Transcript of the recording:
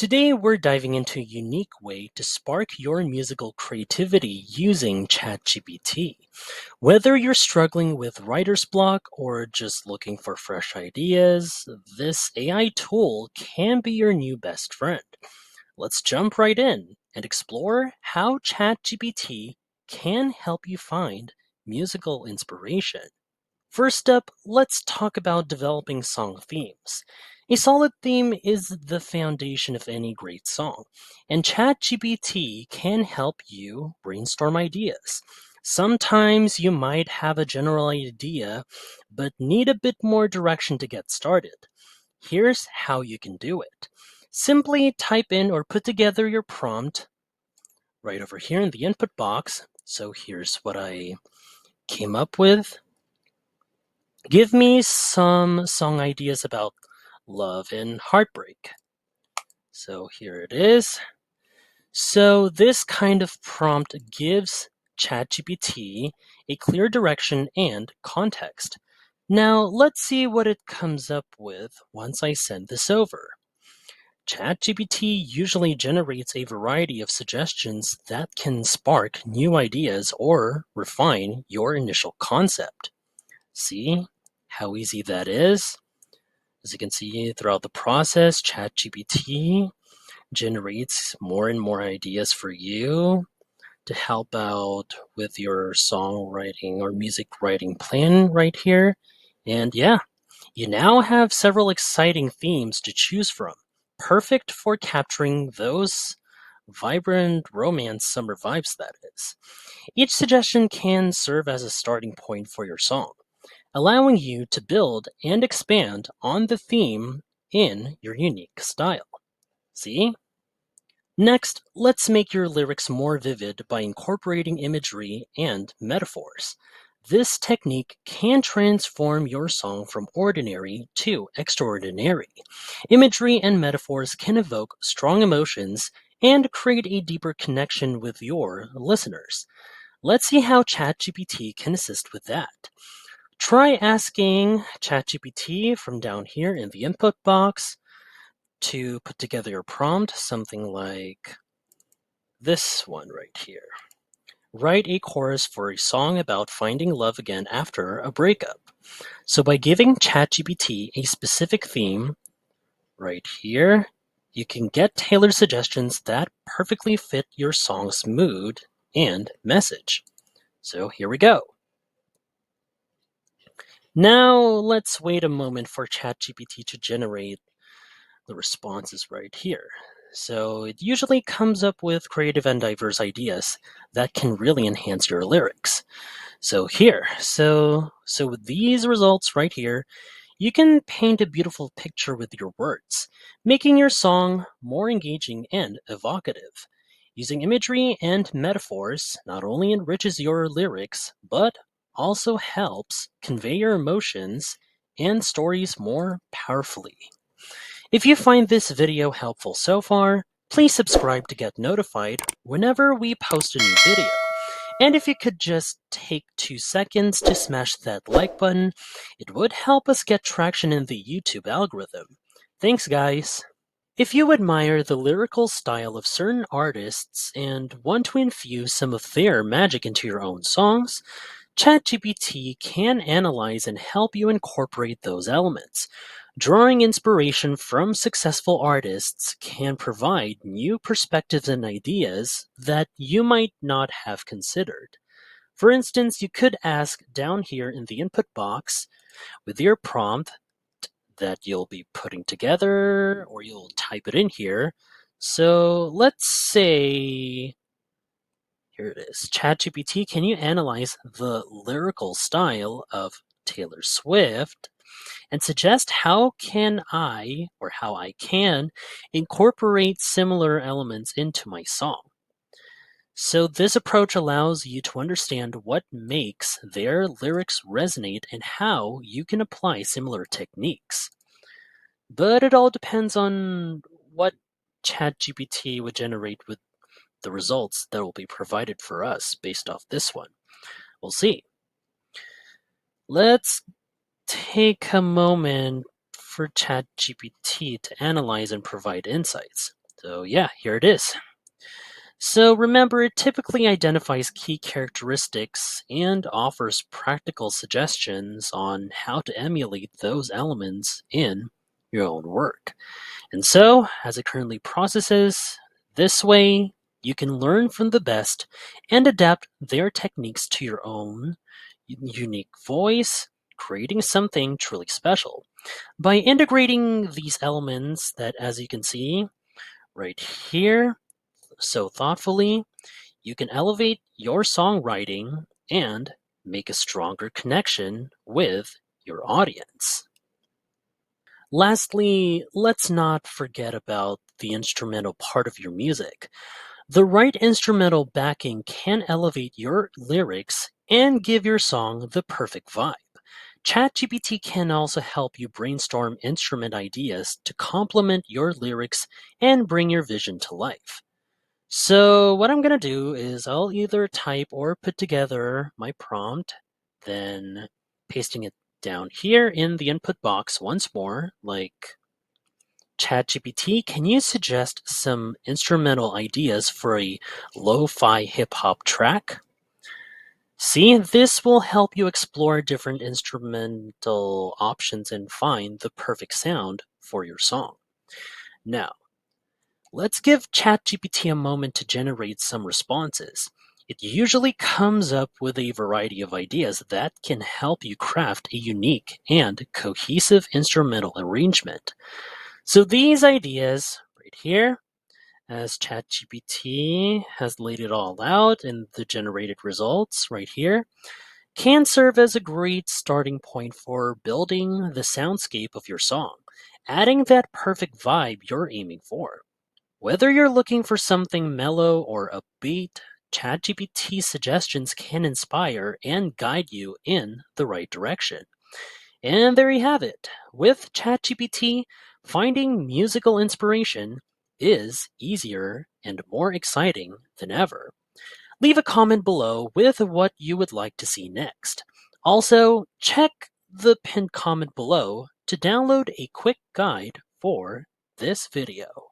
Today, we're diving into a unique way to spark your musical creativity using ChatGPT. Whether you're struggling with writer's block or just looking for fresh ideas, this AI tool can be your new best friend. Let's jump right in and explore how ChatGPT can help you find musical inspiration. First up, let's talk about developing song themes. A solid theme is the foundation of any great song, and ChatGPT can help you brainstorm ideas. Sometimes you might have a general idea, but need a bit more direction to get started. Here's how you can do it. Simply type in or put together your prompt right over here in the input box. So here's what I came up with. Give me some song ideas about love and heartbreak. So here it is. So this kind of prompt gives ChatGPT a clear direction and context. Now let's see what it comes up with once I send this over. ChatGPT usually generates a variety of suggestions that can spark new ideas or refine your initial concept. See how easy that is? As you can see throughout the process, ChatGPT generates more and more ideas for you to help out with your songwriting or music writing plan right here. And yeah, you now have several exciting themes to choose from, perfect for capturing those vibrant romance summer vibes, that is. Each suggestion can serve as a starting point for your song, allowing you to build and expand on the theme in your unique style. See? Next, let's make your lyrics more vivid by incorporating imagery and metaphors. This technique can transform your song from ordinary to extraordinary. Imagery and metaphors can evoke strong emotions and create a deeper connection with your listeners. Let's see how ChatGPT can assist with that. Try asking ChatGPT from down here in the input box to put together your prompt, something like this one right here. Write a chorus for a song about finding love again after a breakup. So by giving ChatGPT a specific theme right here, you can get tailored suggestions that perfectly fit your song's mood and message. So here we go. Now let's wait a moment for ChatGPT to generate the responses right here. So it usually comes up with creative and diverse ideas that can really enhance your lyrics. So with these results right here, you can paint a beautiful picture with your words, making your song more engaging and evocative. Using imagery and metaphors not only enriches your lyrics, but also helps convey your emotions and stories more powerfully. If you find this video helpful so far, please subscribe to get notified whenever we post a new video. And if you could just take 2 seconds to smash that like button, it would help us get traction in the YouTube algorithm. Thanks, guys! If you admire the lyrical style of certain artists and want to infuse some of their magic into your own songs, ChatGPT can analyze and help you incorporate those elements. Drawing inspiration from successful artists can provide new perspectives and ideas that you might not have considered. For instance, you could ask down here in the input box with your prompt that you'll be putting together, or you'll type it in here. So let's say, here it is. ChatGPT, can you analyze the lyrical style of Taylor Swift and suggest how I can incorporate similar elements into my song? So this approach allows you to understand what makes their lyrics resonate and how you can apply similar techniques. But it all depends on what ChatGPT would generate with the results that will be provided for us based off this one. We'll see. Let's take a moment for ChatGPT to analyze and provide insights. So yeah, here it is. So remember, it typically identifies key characteristics and offers practical suggestions on how to emulate those elements in your own work. And so, as it currently processes, this way you can learn from the best and adapt their techniques to your own unique voice, creating something truly special. By integrating these elements that, as you can see right here, so thoughtfully, you can elevate your songwriting and make a stronger connection with your audience. Lastly, let's not forget about the instrumental part of your music. The right instrumental backing can elevate your lyrics and give your song the perfect vibe. ChatGPT can also help you brainstorm instrument ideas to complement your lyrics and bring your vision to life. So, what I'm going to do is I'll either type or put together my prompt, then pasting it down here in the input box once more, like ChatGPT, can you suggest some instrumental ideas for a lo-fi hip-hop track? See, this will help you explore different instrumental options and find the perfect sound for your song. Now, let's give ChatGPT a moment to generate some responses. It usually comes up with a variety of ideas that can help you craft a unique and cohesive instrumental arrangement. So these ideas right here, as ChatGPT has laid it all out in the generated results right here, can serve as a great starting point for building the soundscape of your song, adding that perfect vibe you're aiming for. Whether you're looking for something mellow or upbeat, ChatGPT suggestions can inspire and guide you in the right direction. And there you have it. With ChatGPT, finding musical inspiration is easier and more exciting than ever. Leave a comment below with what you would like to see next. Also, check the pinned comment below to download a quick guide for this video.